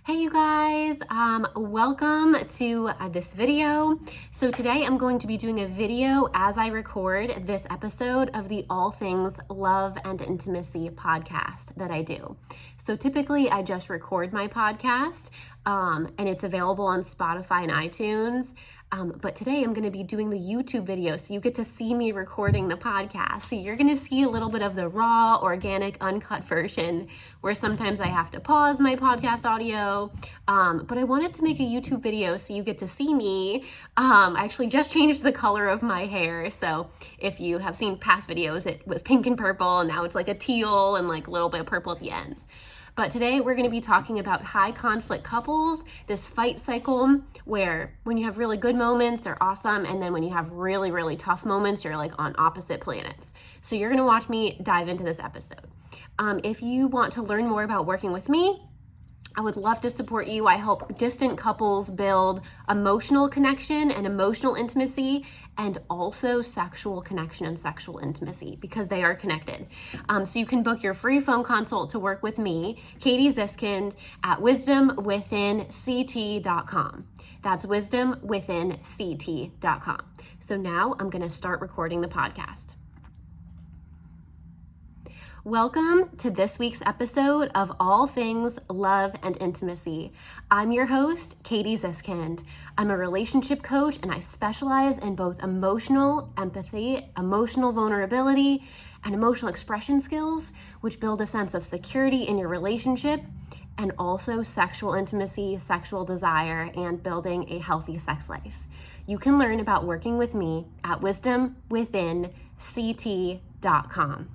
Hey you guys, welcome to this video. So today I'm going to be doing a video as I record this episode of the All Things Love and Intimacy podcast that I do. So typically I just record my podcast and it's available on Spotify and iTunes. But today I'm going to be doing the YouTube video, so you get to see me recording the podcast. So you're going to see a little bit of the raw, organic, uncut version where sometimes I have to pause my podcast audio. But I wanted to make a YouTube video so you get to see me. I actually just changed the color of my hair. So if you have seen past videos, it was pink and purple, and now it's like a teal and like a little bit of purple at the ends. But today we're going to be talking about high conflict couples, this fight cycle where when you have really good moments, they're awesome. And then when you have really, really tough moments, you're like on opposite planets. So you're going to watch me dive into this episode. If you want to learn more about working with me, I would love to support you. I help distant couples build emotional connection and emotional intimacy, and also sexual connection and sexual intimacy, because they are connected. So you can book your free phone consult to work with me, Katie Ziskind, at wisdomwithinct.com. That's wisdomwithinct.com. So now I'm gonna start recording the podcast. Welcome to this week's episode of All Things Love and Intimacy. I'm your host, Katie Ziskind. I'm a relationship coach, and I specialize in both emotional empathy, emotional vulnerability, and emotional expression skills, which build a sense of security in your relationship, and also sexual intimacy, sexual desire, and building a healthy sex life. You can learn about working with me at wisdomwithinct.com.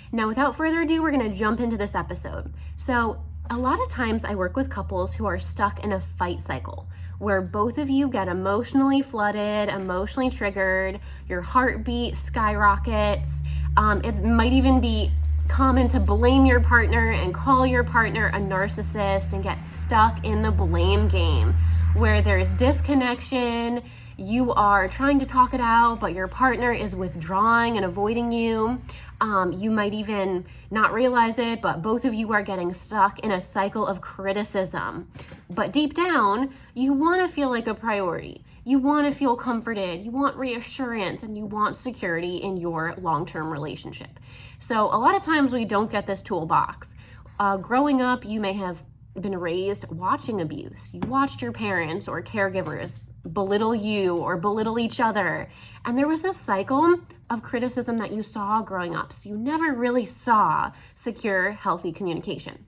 Now, without further ado, we're going to jump into this episode. So a lot of times I work with couples who are stuck in a fight cycle where both of you get emotionally flooded, emotionally triggered, your heartbeat skyrockets. It might even be common to blame your partner and call your partner a narcissist and get stuck in the blame game where there's disconnection. You are trying to talk it out, but your partner is withdrawing and avoiding you. You might even not realize it, but both of you are getting stuck in a cycle of criticism. But deep down, you want to feel like a priority. You want to feel comforted. You want reassurance, and you want security in your long-term relationship. So a lot of times we don't get this toolbox. Growing up, you may have been raised watching abuse. You watched your parents or caregivers belittle you or belittle each other. And there was this cycle of criticism that you saw growing up. So you never really saw secure, healthy communication.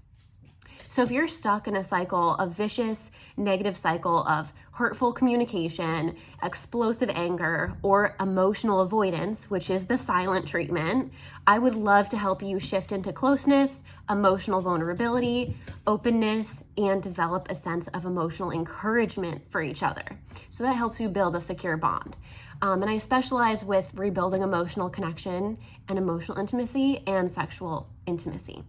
So if you're stuck in a cycle, a vicious, negative cycle of hurtful communication, explosive anger, or emotional avoidance, which is the silent treatment, I would love to help you shift into closeness, emotional vulnerability, openness, and develop a sense of emotional encouragement for each other. So that helps you build a secure bond. And I specialize with rebuilding emotional connection and emotional intimacy and sexual intimacy.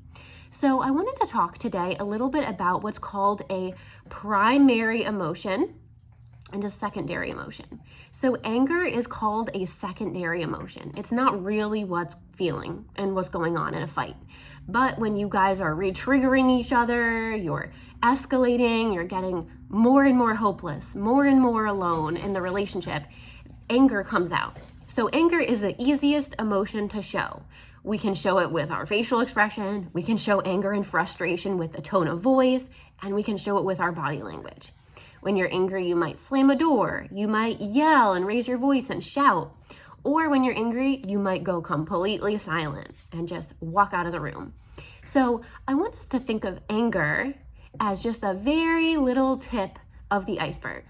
So I wanted to talk today a little bit about what's called a primary emotion and a secondary emotion. So anger is called a secondary emotion. It's not really what's feeling and what's going on in a fight. But when you guys are re-triggering each other, you're escalating, you're getting more and more hopeless, more and more alone in the relationship, anger comes out. So anger is the easiest emotion to show. We can show it with our facial expression, we can show anger and frustration with a tone of voice, and we can show it with our body language. When you're angry, you might slam a door, you might yell and raise your voice and shout, or when you're angry, you might go completely silent and just walk out of the room. So I want us to think of anger as just a very little tip of the iceberg.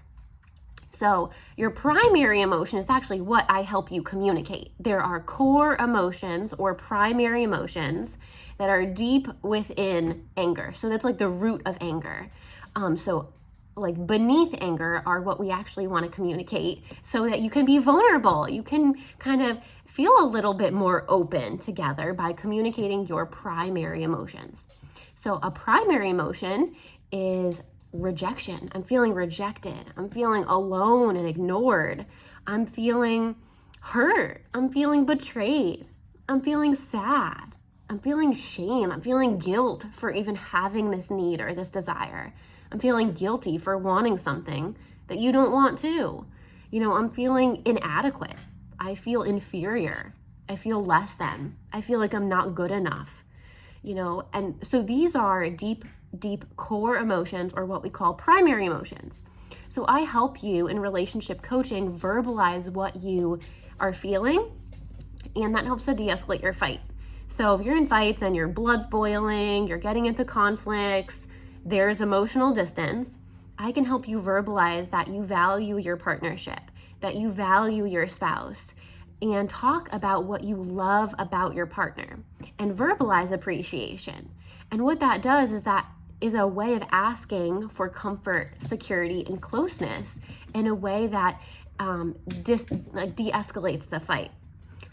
So your primary emotion is actually what I help you communicate. There are core emotions or primary emotions that are deep within anger. So that's like the root of anger. So like beneath anger are what we actually want to communicate so that you can be vulnerable. You can kind of feel a little bit more open together by communicating your primary emotions. So a primary emotion is rejection. I'm feeling rejected. I'm feeling alone and ignored. I'm feeling hurt. I'm feeling betrayed. I'm feeling sad. I'm feeling shame. I'm feeling guilt for even having this need or this desire. I'm feeling guilty for wanting something that you don't want to. I'm feeling inadequate. I feel inferior. I feel less than. I feel like I'm not good enough. And so these are deep core emotions, or what we call primary emotions. So I help you in relationship coaching verbalize what you are feeling, and that helps to de-escalate your fight. So if you're in fights and your blood's boiling, you're getting into conflicts, there's emotional distance, I can help you verbalize that you value your partnership, that you value your spouse, and talk about what you love about your partner and verbalize appreciation. And what that does is that is a way of asking for comfort, security, and closeness in a way that de-escalates the fight.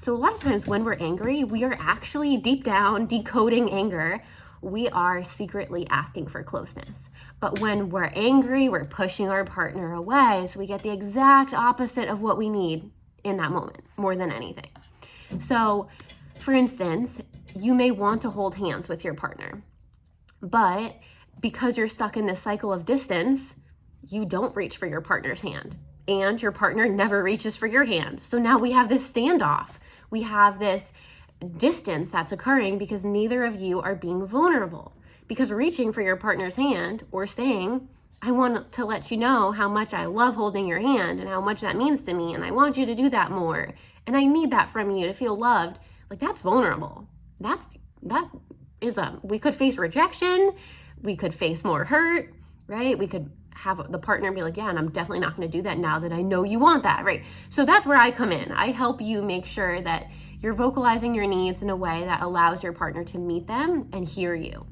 So a lot of times when we're angry, we are actually deep down decoding anger. We are secretly asking for closeness. But when we're angry, we're pushing our partner away. So we get the exact opposite of what we need in that moment, more than anything. So for instance, you may want to hold hands with your partner, but because you're stuck in this cycle of distance, you don't reach for your partner's hand, and your partner never reaches for your hand. So now we have this standoff. We have this distance that's occurring because neither of you are being vulnerable. Because reaching for your partner's hand or saying, I want to let you know how much I love holding your hand and how much that means to me, and I want you to do that more, and I need that from you to feel loved, like that's vulnerable. We could face rejection, we could face more hurt, right? We could have the partner be like, yeah, and I'm definitely not going to do that now that I know you want that, right? So that's where I come in. I help you make sure that you're vocalizing your needs in a way that allows your partner to meet them and hear you.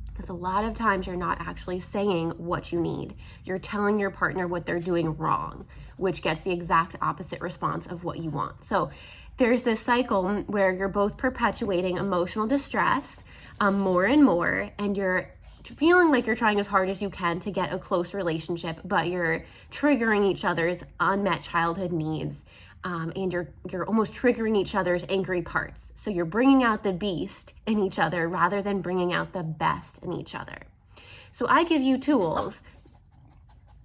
Because a lot of times you're not actually saying what you need. You're telling your partner what they're doing wrong, which gets the exact opposite response of what you want. So there's this cycle where you're both perpetuating emotional distress more and more, and you're feeling like you're trying as hard as you can to get a close relationship, but you're triggering each other's unmet childhood needs, and you're almost triggering each other's angry parts. So you're bringing out the beast in each other rather than bringing out the best in each other. So I give you tools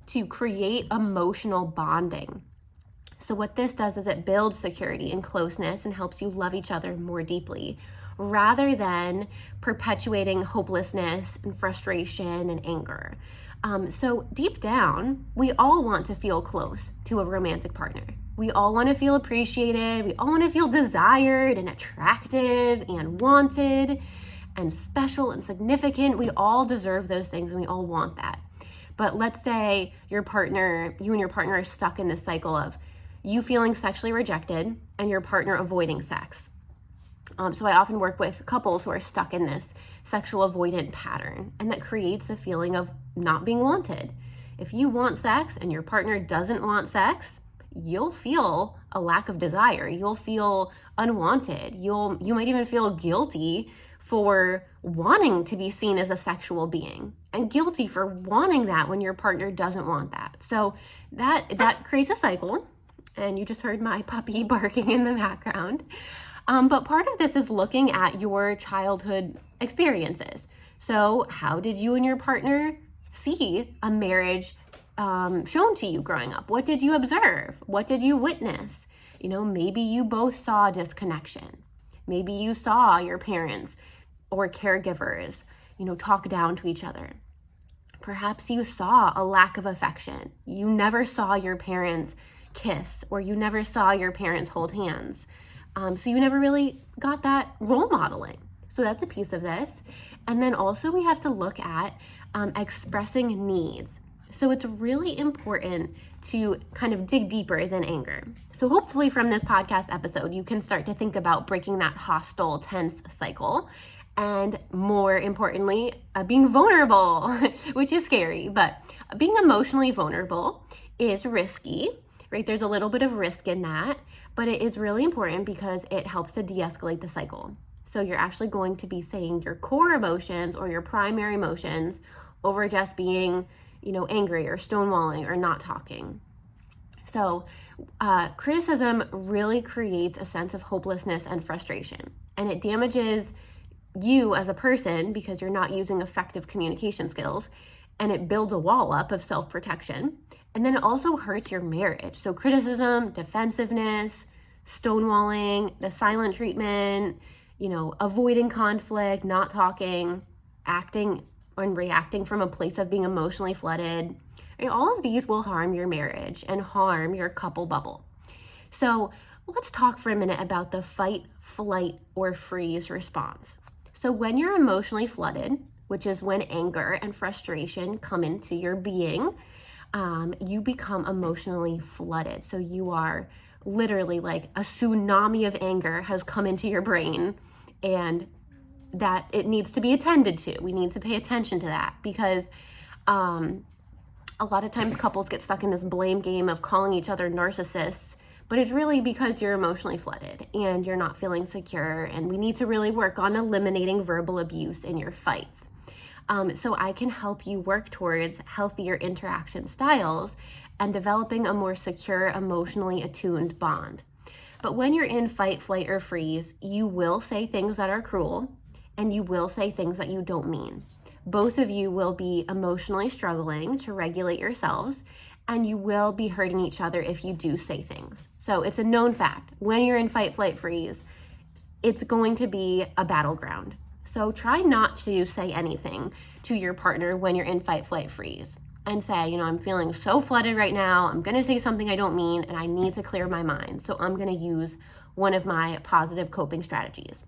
to create emotional bonding. So what this does is it builds security and closeness and helps you love each other more deeply, rather than perpetuating hopelessness and frustration and anger. So deep down, we all want to feel close to a romantic partner. We all want to feel appreciated. We all want to feel desired and attractive and wanted and special and significant. We all deserve those things and we all want that. But let's say you and your partner are stuck in this cycle of you feeling sexually rejected and your partner avoiding sex. So I often work with couples who are stuck in this sexual avoidant pattern, and that creates a feeling of not being wanted. If you want sex and your partner doesn't want sex, you'll feel a lack of desire. You'll feel unwanted. You might even feel guilty for wanting to be seen as a sexual being, and guilty for wanting that when your partner doesn't want that. So that creates a cycle, and you just heard my puppy barking in the background. But part of this is looking at your childhood experiences. So how did you and your partner see a marriage shown to you growing up? What did you observe? What did you witness? Maybe you both saw disconnection. Maybe you saw your parents or caregivers, talk down to each other. Perhaps you saw a lack of affection. You never saw your parents kiss, or you never saw your parents hold hands. So you never really got that role modeling. So that's a piece of this. And then also we have to look at expressing needs. So it's really important to kind of dig deeper than anger. So hopefully from this podcast episode, you can start to think about breaking that hostile, tense cycle. And more importantly, being vulnerable, which is scary, but being emotionally vulnerable is risky, right? There's a little bit of risk in that, but it is really important because it helps to de-escalate the cycle. So you're actually going to be saying your core emotions or your primary emotions over just being, angry or stonewalling or not talking. So criticism really creates a sense of hopelessness and frustration, and it damages you as a person because you're not using effective communication skills, and it builds a wall up of self-protection. And then it also hurts your marriage. So criticism, defensiveness, stonewalling, the silent treatment, avoiding conflict, not talking, acting and reacting from a place of being emotionally flooded. All of these will harm your marriage and harm your couple bubble. So let's talk for a minute about the fight, flight, or freeze response. So when you're emotionally flooded, which is when anger and frustration come into your being, you become emotionally flooded. So you are literally like a tsunami of anger has come into your brain, and that it needs to be attended to. We need to pay attention to that because a lot of times couples get stuck in this blame game of calling each other narcissists, but it's really because you're emotionally flooded and you're not feeling secure, and we need to really work on eliminating verbal abuse in your fights. So I can help you work towards healthier interaction styles and developing a more secure, emotionally attuned bond. But when you're in fight, flight, or freeze, you will say things that are cruel, and you will say things that you don't mean. Both of you will be emotionally struggling to regulate yourselves, and you will be hurting each other if you do say things. So it's a known fact. When you're in fight, flight, freeze, it's going to be a battleground. So try not to say anything to your partner when you're in fight, flight, freeze, and say, I'm feeling so flooded right now. I'm going to say something I don't mean, and I need to clear my mind. So I'm going to use one of my positive coping strategies.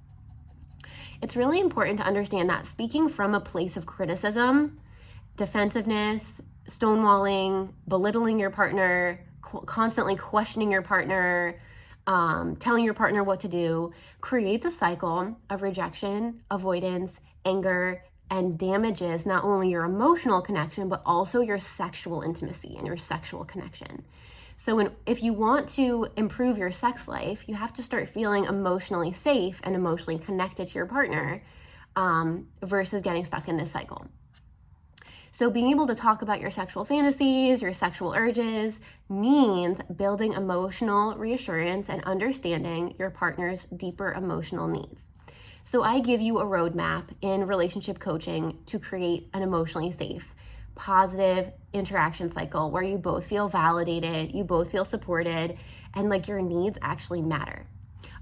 It's really important to understand that speaking from a place of criticism, defensiveness, stonewalling, belittling your partner, constantly questioning your partner, telling your partner what to do, creates a cycle of rejection, avoidance, anger, and damages not only your emotional connection, but also your sexual intimacy and your sexual connection. So if you want to improve your sex life, you have to start feeling emotionally safe and emotionally connected to your partner versus getting stuck in this cycle. So being able to talk about your sexual fantasies, your sexual urges, means building emotional reassurance and understanding your partner's deeper emotional needs. So I give you a roadmap in relationship coaching to create an emotionally safe, positive interaction cycle where you both feel validated, you both feel supported, and like your needs actually matter.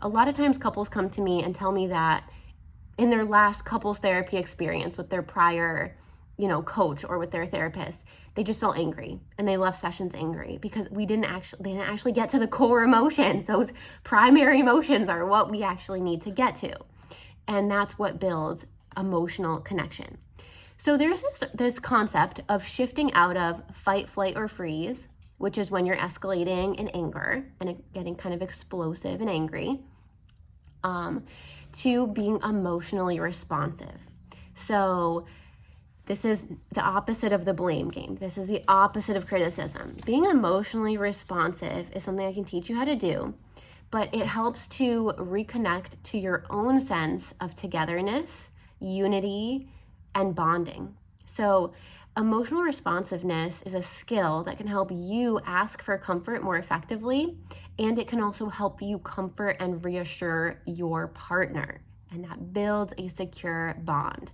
A lot of times couples come to me and tell me that in their last couples therapy experience with their prior coach or with their therapist, they just felt angry and they left sessions angry because they didn't actually get to the core emotions. Those primary emotions are what we actually need to get to. And that's what builds emotional connection. So there's this concept of shifting out of fight, flight, or freeze, which is when you're escalating in anger and getting kind of explosive and angry, to being emotionally responsive. So this is the opposite of the blame game. This is the opposite of criticism. Being emotionally responsive is something I can teach you how to do, but it helps to reconnect to your own sense of togetherness, unity, and bonding. So emotional responsiveness is a skill that can help you ask for comfort more effectively, and it can also help you comfort and reassure your partner, and that builds a secure bond.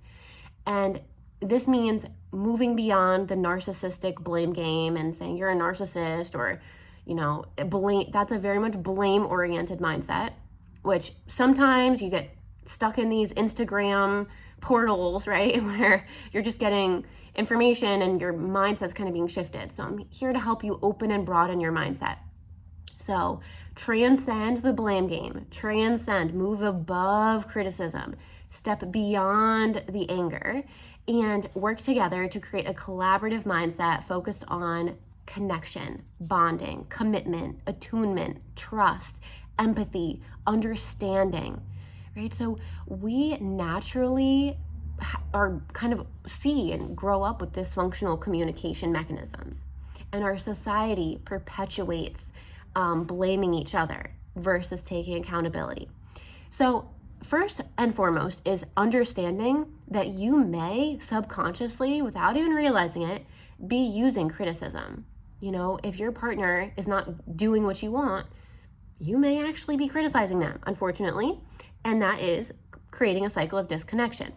And this means moving beyond the narcissistic blame game and saying you're a narcissist or, blame. That's a very much blame-oriented mindset, which sometimes you get stuck in these Instagram portals, right, where you're just getting information and your mindset's kind of being shifted. So I'm here to help you open and broaden your mindset. So transcend the blame game, move above criticism, step beyond the anger, and work together to create a collaborative mindset focused on connection, bonding, commitment, attunement, trust, empathy, understanding, right? So we naturally are kind of see and grow up with dysfunctional communication mechanisms, and our society perpetuates blaming each other versus taking accountability. So first and foremost is understanding that you may subconsciously, without even realizing it, be using criticism. If your partner is not doing what you want, you may actually be criticizing them, unfortunately, and that is creating a cycle of disconnection.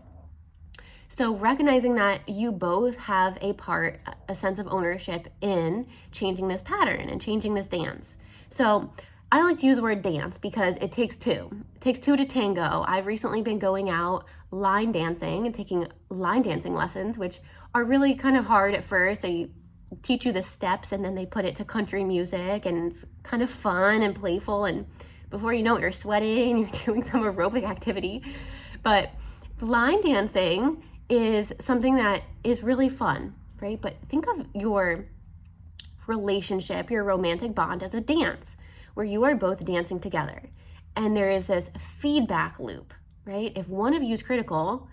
So recognizing that you both have a sense of ownership in changing this pattern and changing this dance. So I like to use the word dance because it takes two. It takes two to tango. I've recently been going out line dancing and taking line dancing lessons, which are really kind of hard at first. They teach you the steps and then they put it to country music, and it's kind of fun and playful, and before you know it, you're sweating, you're doing some aerobic activity. But line dancing is something that is really fun, right? But think of your relationship, your romantic bond, as a dance where you are both dancing together. And there is this feedback loop, right? If one of you is critical,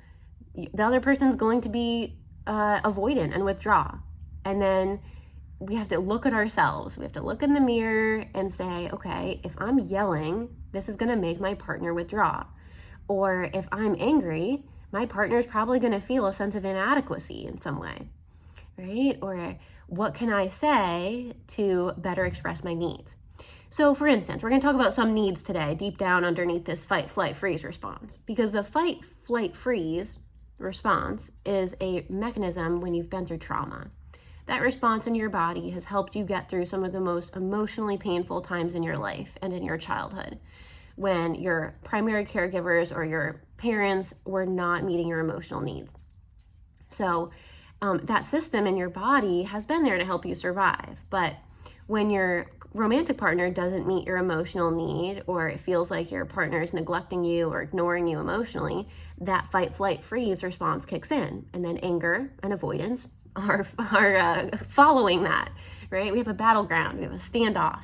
the other person's going to be avoidant and withdraw. And then we have to look at ourselves. We have to look in the mirror and say, okay, if I'm yelling, this is going to make my partner withdraw. Or if I'm angry, my partner's probably going to feel a sense of inadequacy in some way, right? Or what can I say to better express my needs? So for instance, we're going to talk about some needs today, deep down underneath this fight, flight, freeze response, because the fight, flight, freeze response is a mechanism when you've been through trauma. That response in your body has helped you get through some of the most emotionally painful times in your life and in your childhood, when your primary caregivers or your parents were not meeting your emotional needs. So that system in your body has been there to help you survive. But when your romantic partner doesn't meet your emotional need, or it feels like your partner is neglecting you or ignoring you emotionally, that fight, flight, freeze response kicks in. And then anger and avoidance are following that, right? We have a battleground, we have a standoff.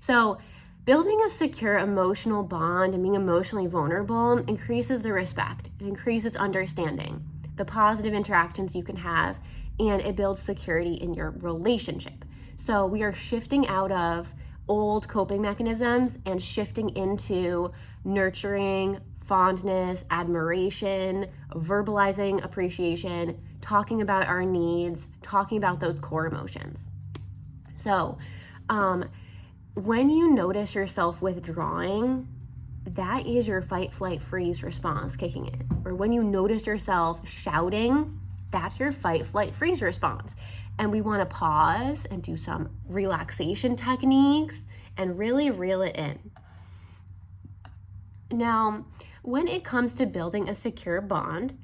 So building a secure emotional bond and being emotionally vulnerable increases the respect, it increases understanding, the positive interactions you can have, and it builds security in your relationship. So we are shifting out of old coping mechanisms and shifting into nurturing, fondness, admiration, verbalizing appreciation, talking about our needs, talking about those core emotions. So when you notice yourself withdrawing, that is your fight, flight, freeze response kicking in. Or when you notice yourself shouting, that's your fight, flight, freeze response. And we want to pause and do some relaxation techniques and really reel it in. Now, when it comes to building a secure bond,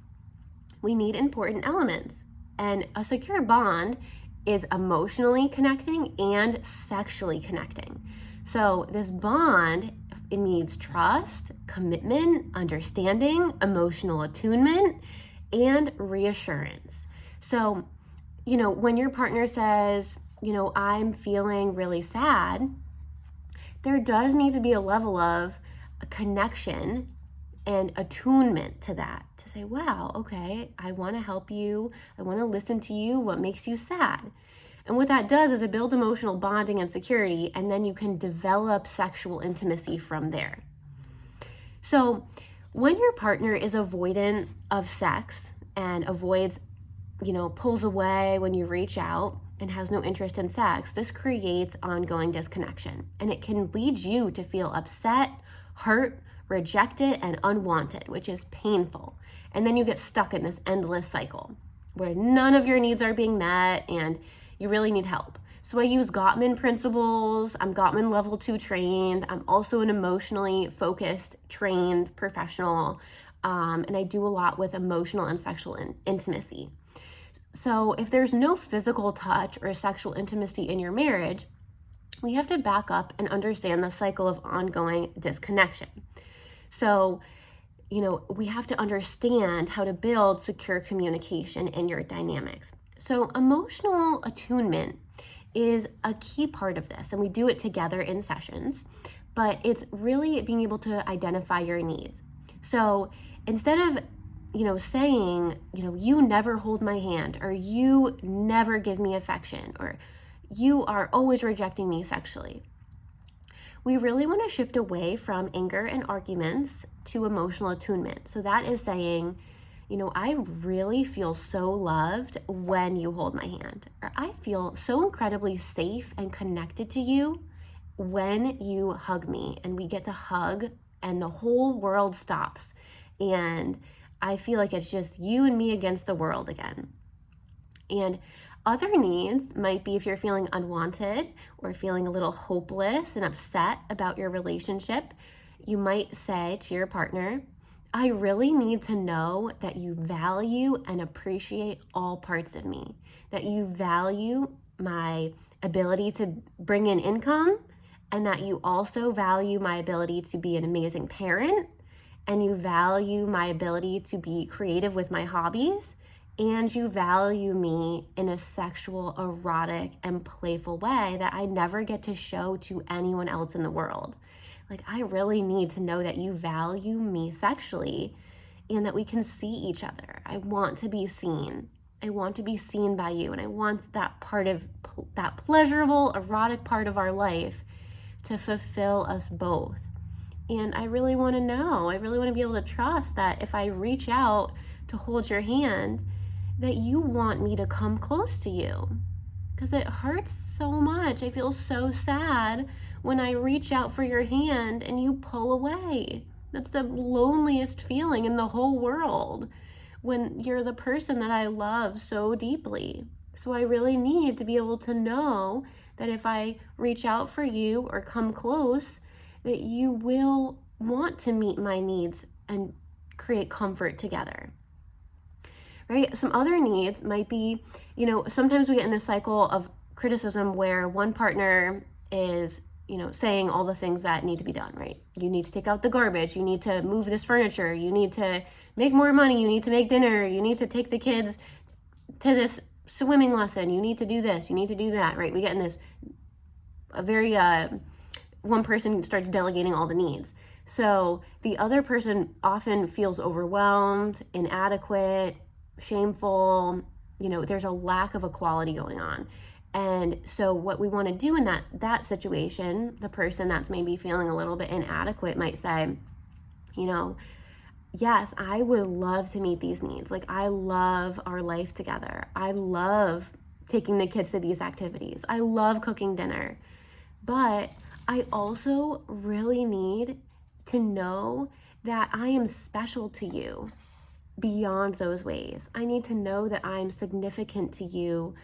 we need important elements. And a secure bond is emotionally connecting and sexually connecting. So this bond, it needs trust, commitment, understanding, emotional attunement, and reassurance. So, when your partner says, I'm feeling really sad, there does need to be a level of a connection and attunement to that, to say, wow, okay, I want to help you. I want to listen to you. What makes you sad? And what that does is it builds emotional bonding and security, and then you can develop sexual intimacy from there. So when your partner is avoidant of sex and avoids, pulls away when you reach out and has no interest in sex, this creates ongoing disconnection. And it can lead you to feel upset, hurt, rejected, and unwanted, which is painful. And then you get stuck in this endless cycle where none of your needs are being met and you really need help. So I use Gottman principles. I'm Gottman level 2 trained. I'm also an emotionally focused, trained professional. And I do a lot with emotional and sexual intimacy. So if there's no physical touch or sexual intimacy in your marriage, we have to back up and understand the cycle of ongoing disconnection. So, we have to understand how to build secure communication in your dynamics. So emotional attunement is a key part of this, and we do it together in sessions, but it's really being able to identify your needs. So instead of saying, you never hold my hand, or you never give me affection, or you are always rejecting me sexually, we really want to shift away from anger and arguments to emotional attunement. So that is saying, I really feel so loved when you hold my hand, or I feel so incredibly safe and connected to you when you hug me, and we get to hug and the whole world stops And I feel like it's just you and me against the world again. And other needs might be if you're feeling unwanted or feeling a little hopeless and upset about your relationship, you might say to your partner, I really need to know that you value and appreciate all parts of me, that you value my ability to bring in income, and that you also value my ability to be an amazing parent, and you value my ability to be creative with my hobbies, and you value me in a sexual, erotic, and playful way that I never get to show to anyone else in the world. Like, I really need to know that you value me sexually and that we can see each other. I want to be seen. I want to be seen by you, and I want that part of that pleasurable, erotic part of our life to fulfill us both. And I really want to know, I really want to be able to trust that if I reach out to hold your hand, that you want me to come close to you. Because it hurts so much. I feel so sad when I reach out for your hand and you pull away. That's the loneliest feeling in the whole world, when you're the person that I love so deeply. So I really need to be able to know that if I reach out for you or come close, that you will want to meet my needs and create comfort together. Right? Some other needs might be, sometimes we get in this cycle of criticism where one partner is, saying all the things that need to be done, right? You need to take out the garbage. You need to move this furniture. You need to make more money. You need to make dinner. You need to take the kids to this swimming lesson. You need to do this. You need to do that, right? We get in this one person starts delegating all the needs. So the other person often feels overwhelmed, inadequate, shameful, there's a lack of equality going on. And so what we want to do in that situation, the person that's maybe feeling a little bit inadequate might say, yes, I would love to meet these needs. Like, I love our life together. I love taking the kids to these activities. I love cooking dinner. But I also really need to know that I am special to you beyond those ways. I need to know that I'm significant to you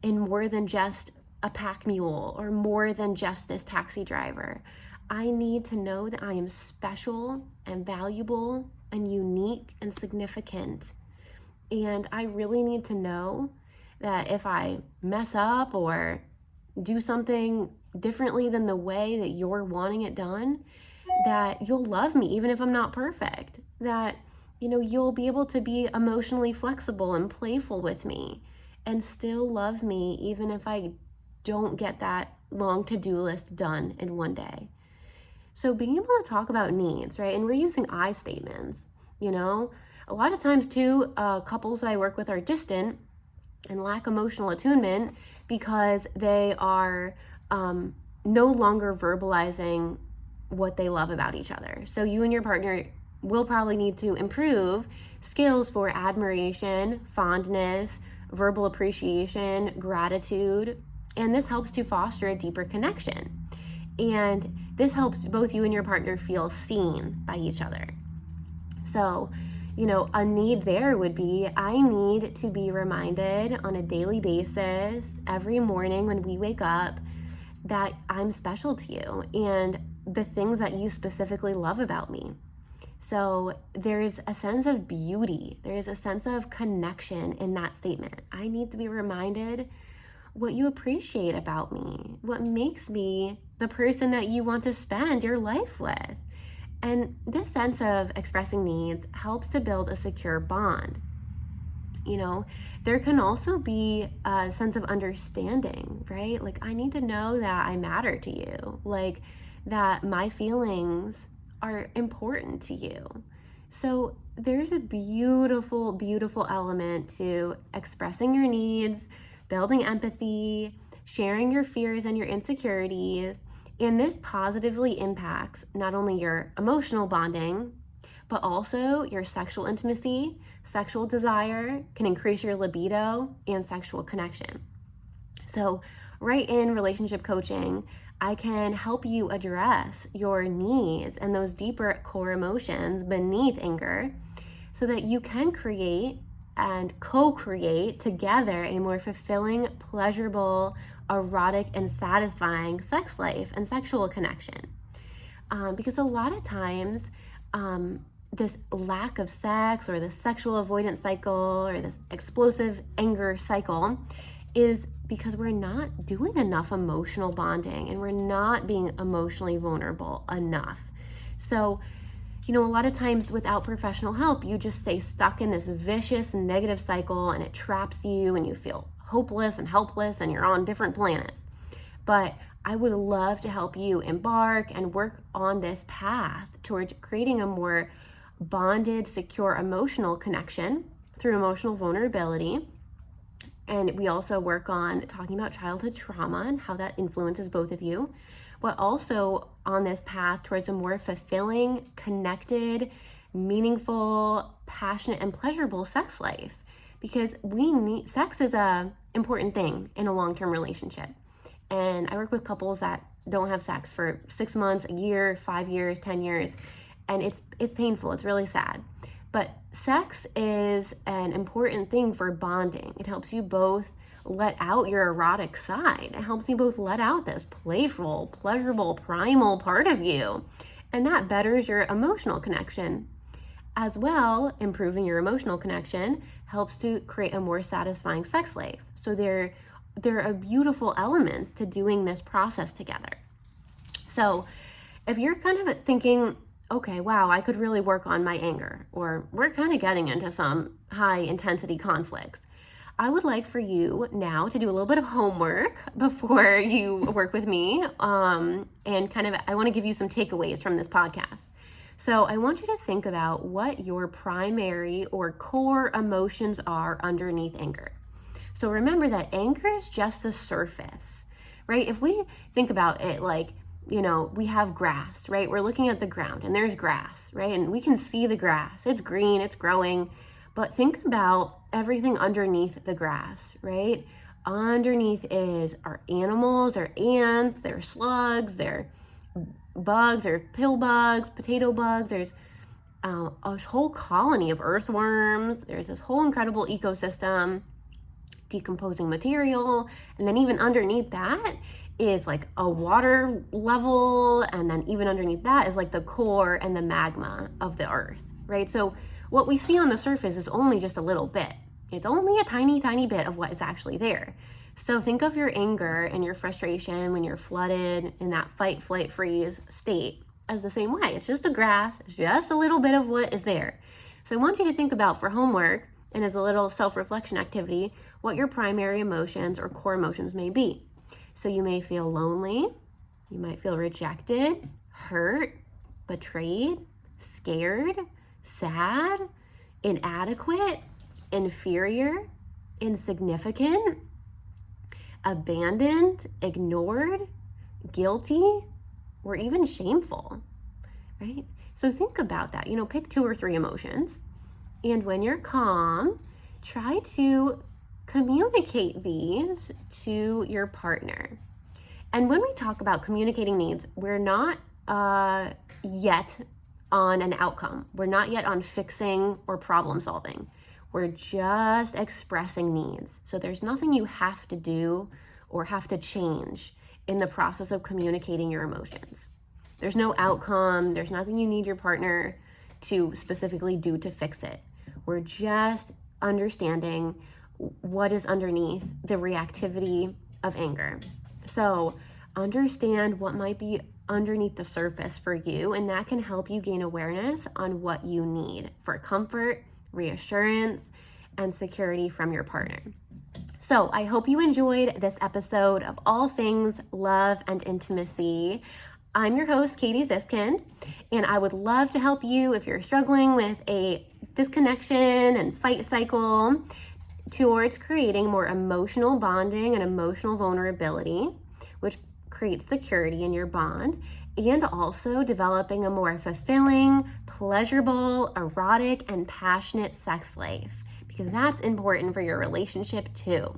in more than just a pack mule or more than just this taxi driver. I need to know that I am special and valuable and unique and significant. And I really need to know that if I mess up or do something differently than the way that you're wanting it done, that you'll love me even if I'm not perfect. That you'll be able to be emotionally flexible and playful with me and still love me even if I don't get that long to-do list done in one day. So being able to talk about needs, right? And we're using I statements, A lot of times too, couples I work with are distant and lack emotional attunement because they are no longer verbalizing what they love about each other. So you and your partner will probably need to improve skills for admiration, fondness, verbal appreciation, gratitude, and this helps to foster a deeper connection. And this helps both you and your partner feel seen by each other. So, a need there would be, I need to be reminded on a daily basis, every morning when we wake up, that I'm special to you and the things that you specifically love about me. So there's a sense of beauty. There's a sense of connection in that statement. I need to be reminded what you appreciate about me, what makes me the person that you want to spend your life with. And this sense of expressing needs helps to build a secure bond. There can also be a sense of understanding, right? Like, I need to know that I matter to you, like that my feelings are important to you. So there's a beautiful, beautiful element to expressing your needs, building empathy, sharing your fears and your insecurities, and this positively impacts not only your emotional bonding, but also your sexual intimacy, sexual desire, can increase your libido, and sexual connection. So right in relationship coaching, I can help you address your needs and those deeper core emotions beneath anger so that you can create and co-create together a more fulfilling, pleasurable, erotic, and satisfying sex life and sexual connection. Because a lot of times, this lack of sex or this sexual avoidance cycle or this explosive anger cycle is because we're not doing enough emotional bonding and we're not being emotionally vulnerable enough. So, a lot of times without professional help, you just stay stuck in this vicious negative cycle and it traps you and you feel hopeless and helpless and you're on different planets. But I would love to help you embark and work on this path towards creating a more bonded, secure emotional connection through emotional vulnerability. And we also work on talking about childhood trauma and how that influences both of you, but also on this path towards a more fulfilling, connected, meaningful, passionate, and pleasurable sex life. Because sex is an important thing in a long-term relationship. And I work with couples that don't have sex for 6 months, a year, 5 years, 10 years, and it's painful. It's really sad. But sex is an important thing for bonding. It helps you both let out your erotic side. It helps you both let out this playful, pleasurable, primal part of you. And that betters your emotional connection. As well, improving your emotional connection helps to create a more satisfying sex life. So there are beautiful elements to doing this process together. So if you're kind of thinking, okay, wow, I could really work on my anger, or we're kind of getting into some high intensity conflicts, I would like for you now to do a little bit of homework before you work with me. And I want to give you some takeaways from this podcast. So I want you to think about what your primary or core emotions are underneath anger. So remember that anger is just the surface, right? If we think about it like, we have grass, right? We're looking at the ground and there's grass, right? And we can see the grass. It's green, it's growing. But think about everything underneath the grass, right? Underneath are animals, there are ants, there are slugs, there are bugs, there are pill bugs, potato bugs. There's a whole colony of earthworms. There's this whole incredible ecosystem, decomposing material. And then even underneath that is like a water level, and then even underneath that is like the core and the magma of the earth, right? So what we see on the surface is only just a little bit. It's only a tiny, tiny bit of what is actually there. So think of your anger and your frustration when you're flooded in that fight, flight, freeze state as the same way. It's just the grass, it's just a little bit of what is there. So I want you to think about for homework and as a little self-reflection activity, what your primary emotions or core emotions may be. So you may feel lonely, you might feel rejected, hurt, betrayed, scared, sad, inadequate, inferior, insignificant, abandoned, ignored, guilty, or even shameful, right? So think about that. Pick 2 or 3 emotions. And when you're calm, try to communicate these to your partner. And when we talk about communicating needs, we're not yet on an outcome. We're not yet on fixing or problem solving. We're just expressing needs. So there's nothing you have to do or have to change in the process of communicating your emotions. There's no outcome. There's nothing you need your partner to specifically do to fix it. We're just understanding what is underneath the reactivity of anger. So understand what might be underneath the surface for you, and that can help you gain awareness on what you need for comfort, reassurance, and security from your partner. So I hope you enjoyed this episode of All Things Love and Intimacy. I'm your host, Katie Ziskind, and I would love to help you if you're struggling with a disconnection and fight cycle towards creating more emotional bonding and emotional vulnerability, which creates security in your bond, and also developing a more fulfilling, pleasurable, erotic, and passionate sex life, because that's important for your relationship too.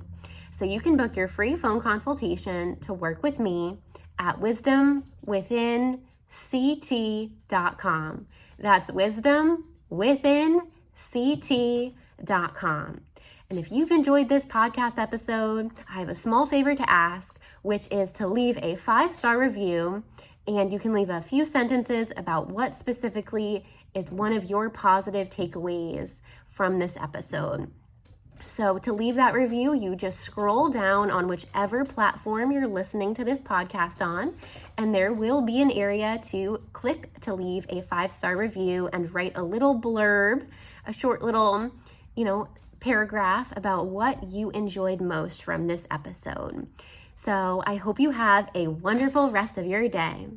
So you can book your free phone consultation to work with me at wisdomwithinct.com. That's wisdomwithinct.com. And if you've enjoyed this podcast episode, I have a small favor to ask, which is to leave a 5-star review. And you can leave a few sentences about what specifically is one of your positive takeaways from this episode. So to leave that review, you just scroll down on whichever platform you're listening to this podcast on, and there will be an area to click to leave a 5-star review and write a little blurb, a short little, paragraph about what you enjoyed most from this episode. So I hope you have a wonderful rest of your day.